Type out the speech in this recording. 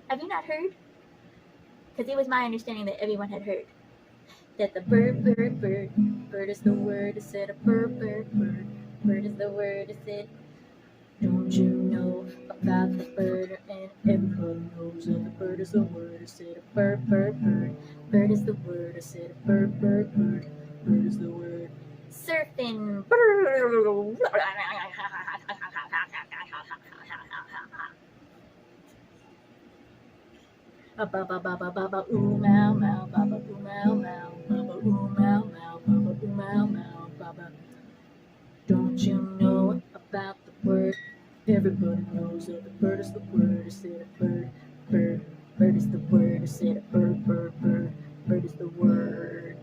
Have you not heard? Because it was my understanding that everyone had heard that the bird, bird, bird, bird is the word. It said a bird, bird, bird, bird is the word. It said, don't you know about the bird? And everybody knows that the bird is the word. It said a bird, bird, bird, bird is the word. It said a bird, bird, bird, bird is the word. Surfing. Ba ba ba ba ba ba ooh meow meow ba ba ooh meow meow ba ba ooh meow meow ba ba ooh meow meow ba ba. Don't you know about the word? Everybody knows that the bird is the word. I said a bird, bird, bird is the word. I said a bird, bird, bird, bird is the word.